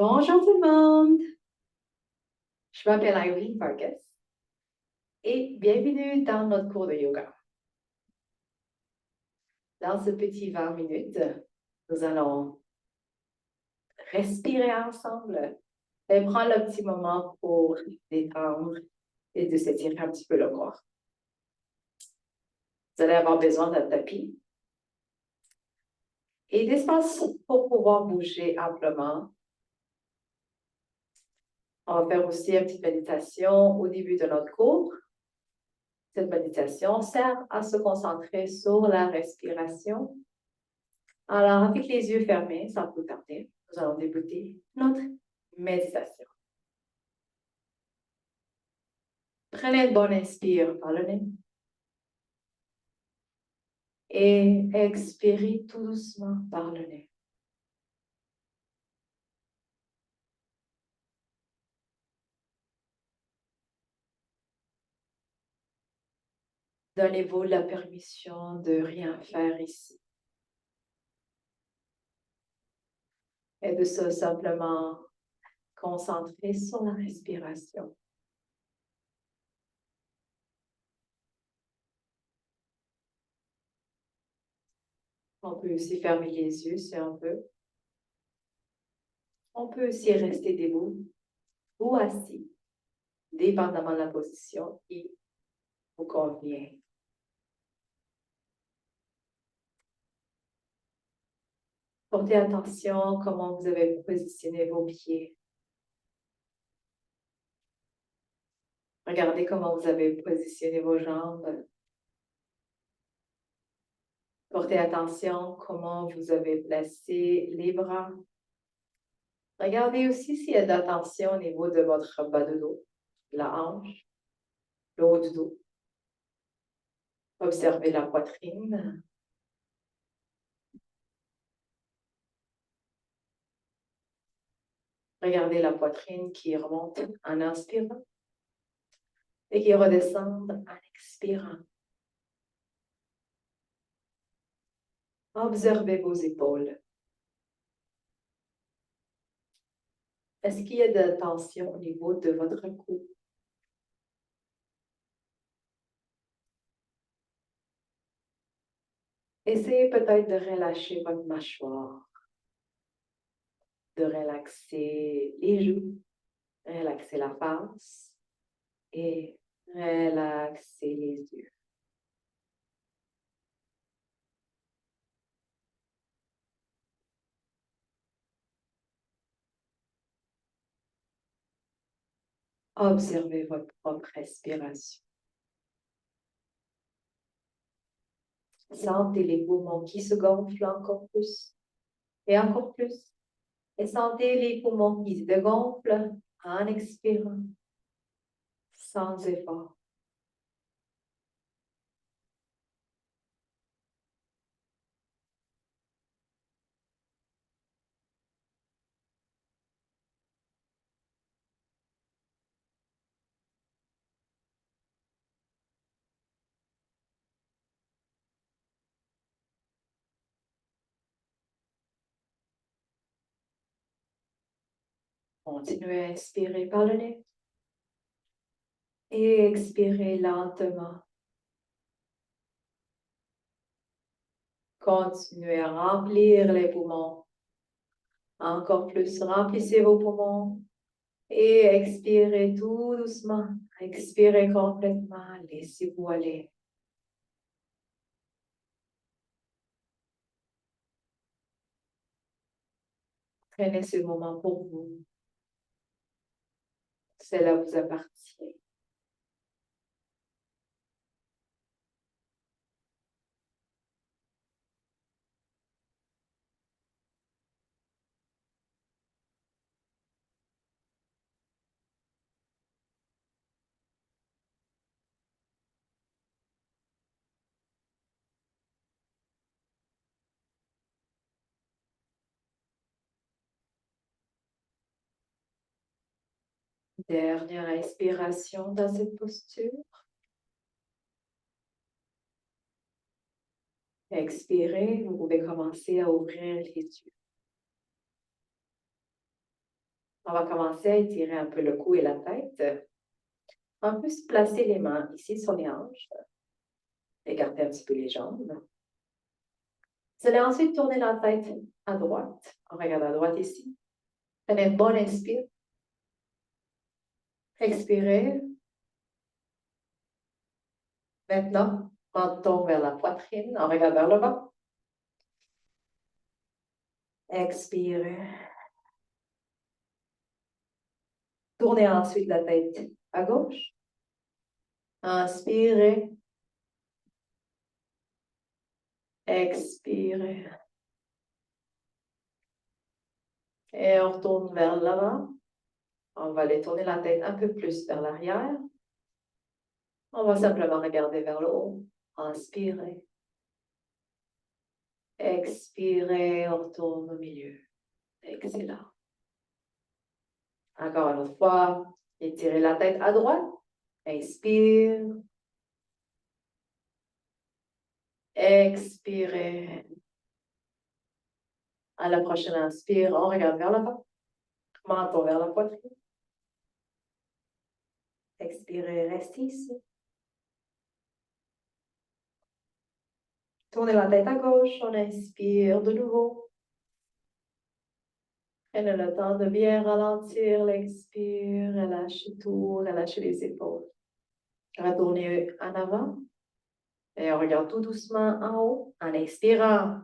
Bonjour tout le monde, je m'appelle Irene Vargas et bienvenue dans notre cours de yoga. Dans ce petit 20 minutes, nous allons respirer ensemble et prendre le petit moment pour détendre et de s'étirer un petit peu le corps. Vous allez avoir besoin d'un tapis et d'espace pour pouvoir bouger amplement. On va faire aussi une petite méditation au début de notre cours. Cette méditation sert à se concentrer sur la respiration. Alors, avec les yeux fermés, sans plus tarder, nous allons débuter notre méditation. Prenez une bonne inspire par le nez et expirez tout doucement par le nez. Donnez-vous la permission de rien faire ici et de se simplement concentrer sur la respiration. On peut aussi fermer les yeux si on veut. On peut aussi rester debout ou assis, dépendamment de la position qui vous convient. Portez attention à comment vous avez positionné vos pieds. Regardez comment vous avez positionné vos jambes. Portez attention à comment vous avez placé les bras. Regardez aussi s'il y a de la tension au niveau de votre bas de dos, la hanche, le haut du dos. Observez la poitrine. Regardez la poitrine qui remonte en inspirant et qui redescend en expirant. Observez vos épaules. Est-ce qu'il y a de la tension au niveau de votre cou? Essayez peut-être de relâcher votre mâchoire, de relaxer les joues, relaxer la face et relaxer les yeux. Observez votre propre respiration. Sentez les poumons qui se gonflent encore plus et encore plus. Et sentez les poumons qui se dégonflent en expirant, sans effort. Continuez à inspirer par le nez et expirez lentement. Continuez à remplir les poumons. Encore plus, remplissez vos poumons et expirez tout doucement. Expirez complètement, laissez-vous aller. Prenez ce moment pour vous. Cela vous appartient. Dernière inspiration dans cette posture. Expirez, vous pouvez commencer à ouvrir les yeux. On va commencer à étirer un peu le cou et la tête. On peut se placer les mains ici sur les hanches. Écarter un petit peu les jambes. Vous allez ensuite tourner la tête à droite. On regarde à droite ici. Prenez une bonne inspire. Expirez. Maintenant, menton vers la poitrine. On regarde vers le bas. Expirez. Tournez ensuite la tête à gauche. Inspirez. Expirez. Et on retourne vers l'avant. On va aller tourner la tête un peu plus vers l'arrière. On va simplement regarder vers le haut. Inspirez. Expirez, on retourne au milieu. Excellent. Encore une autre fois. Étirez la tête à droite. Inspire. Expirez. À la prochaine inspire, on regarde vers l'avant. Menton vers la poitrine. Expirez, restez ici. Tournez la tête à gauche, on inspire de nouveau. Prenez le temps de bien ralentir l'expire, relâchez tout, relâchez les épaules. Retournez en avant et on regarde tout doucement en haut en inspirant.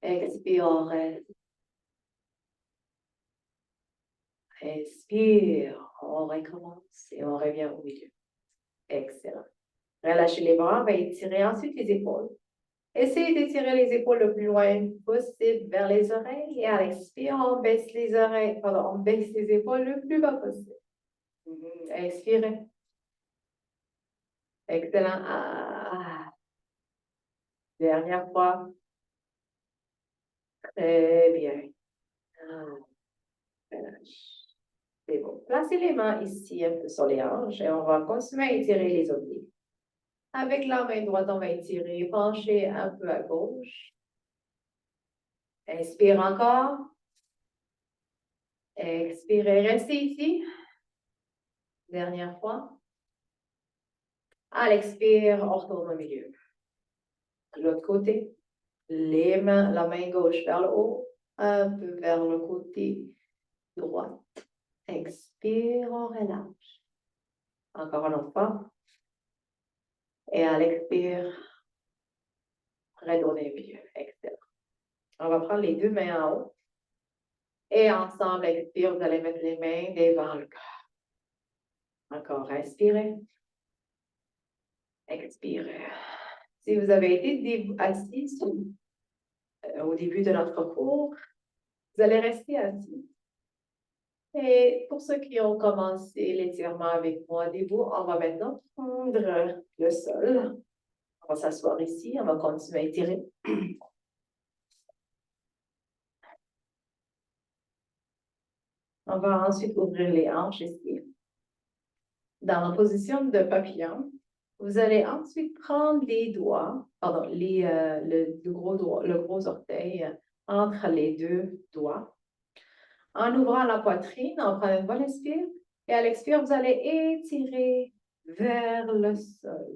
Expire, on reste. Inspire, on recommence et on revient au milieu. Excellent. Relâchez les bras, on va étirer ensuite les épaules. Essayez d'étirer les épaules le plus loin possible vers les oreilles et à l'expire, on baisse les oreilles, on baisse les épaules le plus bas possible. Inspirez. Excellent. Dernière fois. Très bien. Relâche. C'est bon. Placez les mains ici un peu sur les hanches et on va continuer à étirer les obliques. Avec la main droite, on va étirer, pencher un peu à gauche. Inspire encore. Expirez, restez ici. Dernière fois. À l'expire, on retourne au milieu. De l'autre côté, les mains, la main gauche vers le haut, un peu vers le côté droit. Expire, on relâche. Encore une autre fois. Et à l'expire, retournez au milieu. Excellent. On va prendre les deux mains en haut. Et ensemble, expire, vous allez mettre les mains devant le corps. Encore, inspirez. Expirez. Si vous avez été assis au début de notre cours, vous allez rester assis. Et pour ceux qui ont commencé l'étirement avec moi debout, on va maintenant prendre le sol. On va s'asseoir ici, on va continuer à étirer. On va ensuite ouvrir les hanches ici. Dans la position de papillon, vous allez ensuite prendre les doigts, pardon, le gros orteil entre les deux doigts. En ouvrant la poitrine, on prend une bonne inspire. Et à l'expire, vous allez étirer vers le sol.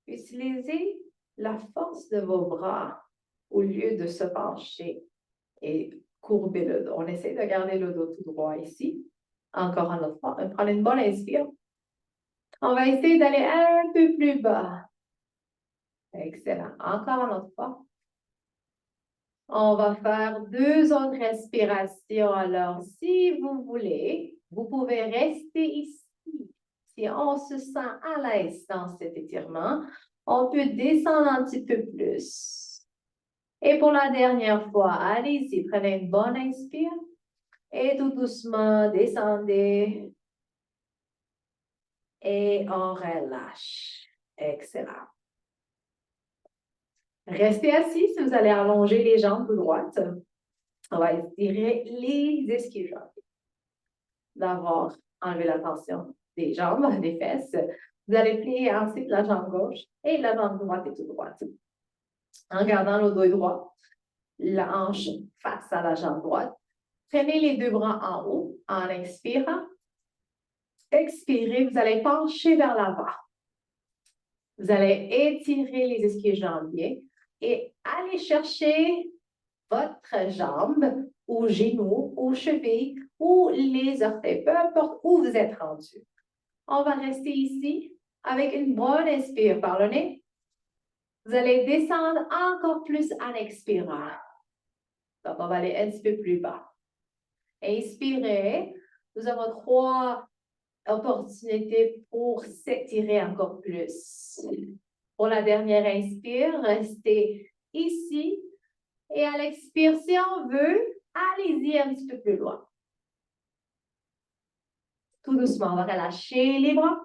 Utilisez la force de vos bras au lieu de se pencher et courber le dos. On essaie de garder le dos tout droit ici. Encore une autre fois, prenez une bonne inspire. On va essayer d'aller un peu plus bas. Excellent. Encore une autre fois. On va faire 2 autres respirations. Alors, si vous voulez, vous pouvez rester ici. Si on se sent à l'aise dans cet étirement, on peut descendre un petit peu plus. Et pour la dernière fois, allez-y, prenez une bonne inspire. Et tout doucement, descendez. Et on relâche. Excellent. Restez assis si vous allez allonger les jambes tout droites. On va étirer les ischio-jambiers. D'avoir enlevé la tension des jambes, des fesses. Vous allez plier ensuite la jambe gauche et la jambe droite est tout droite. En gardant le dos droit, la hanche face à la jambe droite. Prenez les deux bras en haut en inspirant. Expirez, vous allez pencher vers l'avant. Vous allez étirer les ischio-jambiers et aller chercher votre jambe ou genou ou cheville ou les orteils, peu importe où vous êtes rendu. On va rester ici avec une bonne inspire par le nez. Vous allez descendre encore plus en expirant. Donc, on va aller un petit peu plus bas. Inspirez. Nous avons 3 opportunités pour s'étirer encore plus. Pour la dernière inspire, restez ici. Et à l'expire, si on veut, allez-y un petit peu plus loin. Tout doucement, on va relâcher les bras.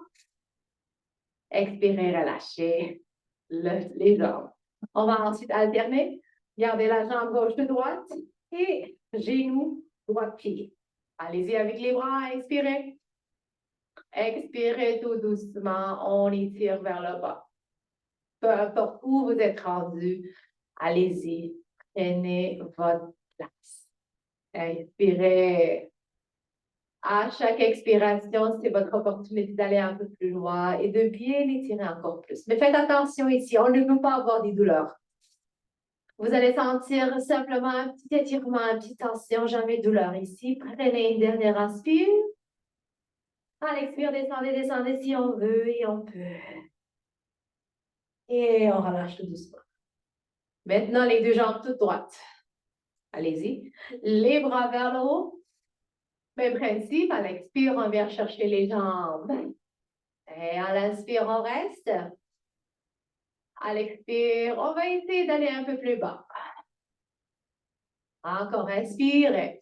Expirez, relâchez les jambes. On va ensuite alterner. Gardez la jambe gauche de droite et genou droit pied. Allez-y avec les bras, inspirez. Expirez tout doucement, on étire vers le bas. Peu importe où vous êtes rendu, allez-y, prenez votre place. Inspirez. À chaque expiration, c'est votre opportunité d'aller un peu plus loin et de bien étirer encore plus. Mais faites attention ici, on ne veut pas avoir des douleurs. Vous allez sentir simplement un petit étirement, une petite tension, jamais de douleur ici. Prenez une dernière inspire. À l'expire, descendez, descendez si on veut et on peut. Et on relâche tout doucement. Maintenant, les deux jambes toutes droites. Allez-y. Les bras vers le haut. Même principe, à l'expire, on vient chercher les jambes. Et à l'inspire, on reste. À l'expire, on va essayer d'aller un peu plus bas. Encore, inspire.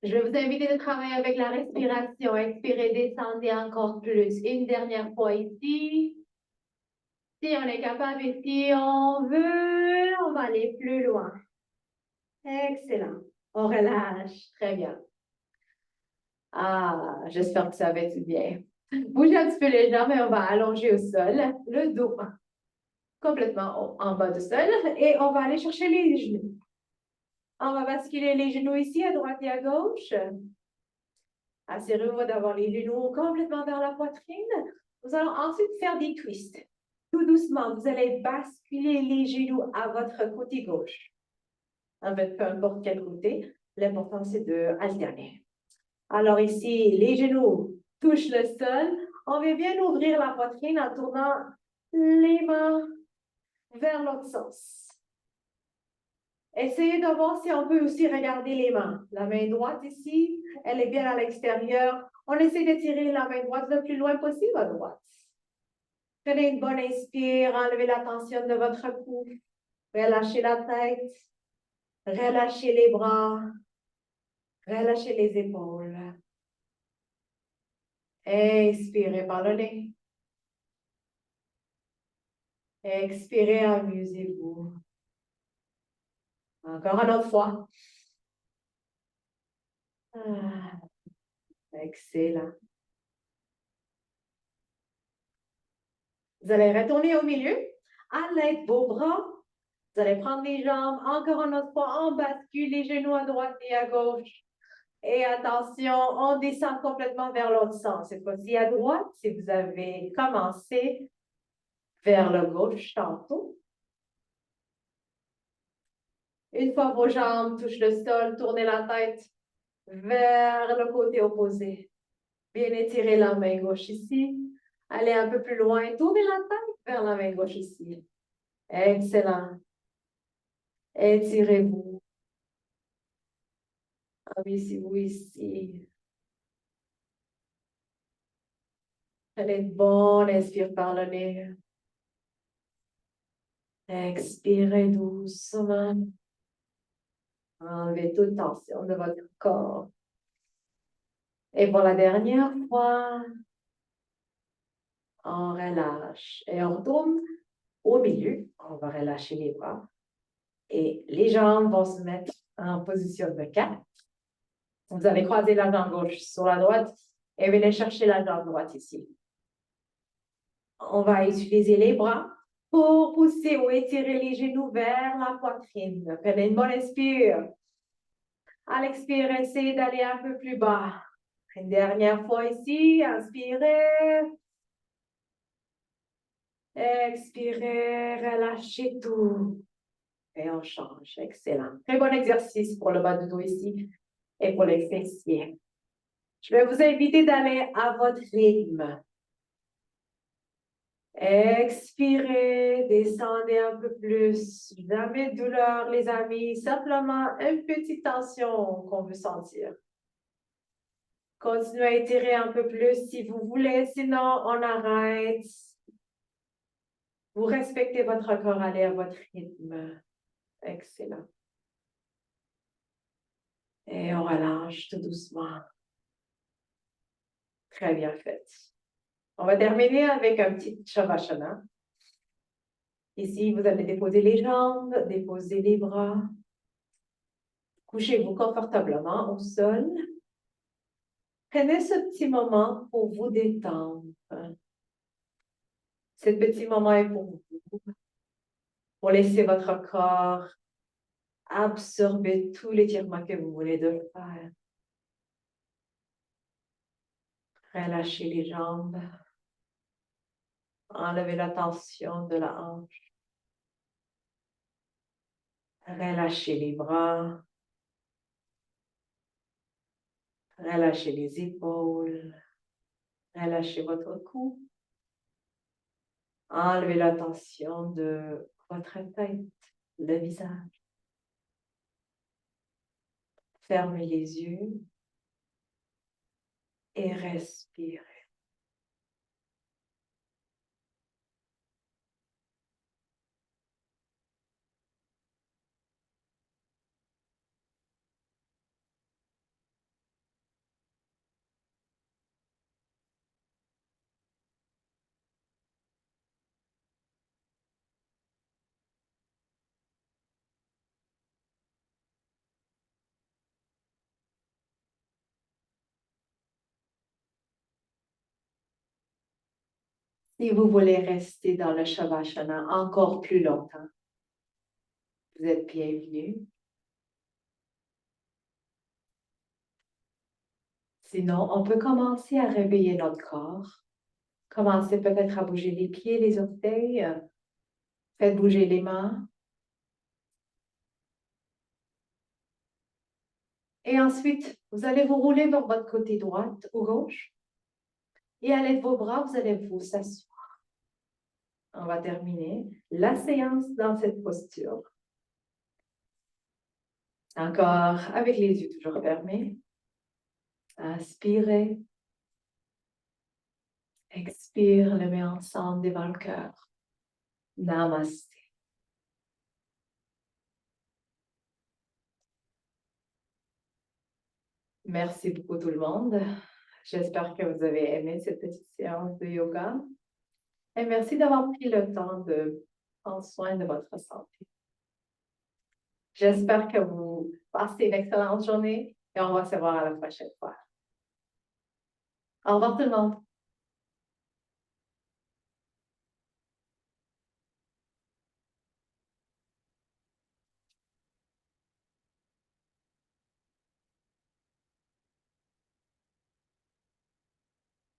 Je vais vous inviter de travailler avec la respiration. Expirez, descendez encore plus. Une dernière fois ici. Si on est capable et si on veut, on va aller plus loin. Excellent. On relâche. Très bien. Ah, j'espère que ça va être bien. Bougez un petit peu les jambes et on va allonger au sol. Le dos complètement en bas du sol. Et on va aller chercher les genoux. On va basculer les genoux ici, à droite et à gauche. Assurez-vous d'avoir les genoux complètement vers la poitrine. Nous allons ensuite faire des twists. Tout doucement, vous allez basculer les genoux à votre côté gauche. En fait, peu importe quel côté, l'important c'est de alterner. Alors ici, les genoux touchent le sol. On va bien ouvrir la poitrine en tournant les mains vers l'autre sens. Essayez de voir si on peut aussi regarder les mains. La main droite ici, elle est bien à l'extérieur. On essaie de tirer la main droite le plus loin possible à droite. Prenez une bonne inspire, enlevez la tension de votre cou. Relâchez la tête. Relâchez les bras. Relâchez les épaules. Inspirez par le nez. Expirez, amusez-vous. Encore une autre fois. Ah, excellent. Vous allez retourner au milieu. À l'aide de vos bras, vous allez prendre les jambes. Encore une autre fois, on bascule les genoux à droite et à gauche. Et attention, on descend complètement vers l'autre sens. Cette fois-ci à droite, si vous avez commencé vers le gauche tantôt. Une fois vos jambes touchent le sol, tournez la tête vers le côté opposé. Bien étirer la main gauche ici. Allez un peu plus loin. Tournez la tête vers la main gauche ici. Excellent. Étirez-vous. Abaissez-vous ici. Prenez une bonne inspire par le nez. Expirez doucement. Enlevez toute tension de votre corps. Et pour la dernière fois, on relâche et on retourne au milieu. On va relâcher les bras. Et les jambes vont se mettre en position de 4. Vous allez croiser la jambe gauche sur la droite et venez chercher la jambe droite ici. On va utiliser les bras pour pousser ou étirer les genoux vers la poitrine. Prenez une bonne inspire. À l'expirer, essayez d'aller un peu plus bas. Une dernière fois ici, inspirez. Expirez, relâchez tout. Et on change. Excellent. Très bon exercice pour le bas du dos ici et pour les fessiers. Je vais vous inviter d'aller à votre rythme. Expirez, descendez un peu plus. Jamais de douleur, les amis. Simplement une petite tension qu'on veut sentir. Continuez à étirer un peu plus si vous voulez, sinon on arrête. Vous respectez votre corps, allez à votre rythme. Excellent. Et on relâche tout doucement. Très bien fait. On va terminer avec un petit Shavasana. Ici, vous allez déposer les jambes, déposer les bras. Couchez-vous confortablement au sol. Prenez ce petit moment pour vous détendre. Ce petit moment est pour vous, pour laisser votre corps absorber tout l'étirement que vous voulez de faire. Relâchez les jambes. Enlevez la tension de la hanche. Relâchez les bras. Relâchez les épaules. Relâchez votre cou. Enlevez la tension de votre tête, le visage. Fermez les yeux et respirez. Si vous voulez rester dans le Shavasana encore plus longtemps, vous êtes bienvenue. Sinon, on peut commencer à réveiller notre corps. Commencez peut-être à bouger les pieds, les orteils. Faites bouger les mains. Et ensuite, vous allez vous rouler vers votre côté droite ou gauche. Et à l'aide de vos bras, vous allez vous s'asseoir. On va terminer la séance dans cette posture. Encore avec les yeux toujours fermés. Inspirez. Expire, les mains ensemble devant le cœur. Namaste. Merci beaucoup tout le monde. J'espère que vous avez aimé cette petite séance de yoga. Et merci d'avoir pris le temps de prendre soin de votre santé. J'espère que vous passez une excellente journée et on va se voir à la prochaine fois. Au revoir tout le monde.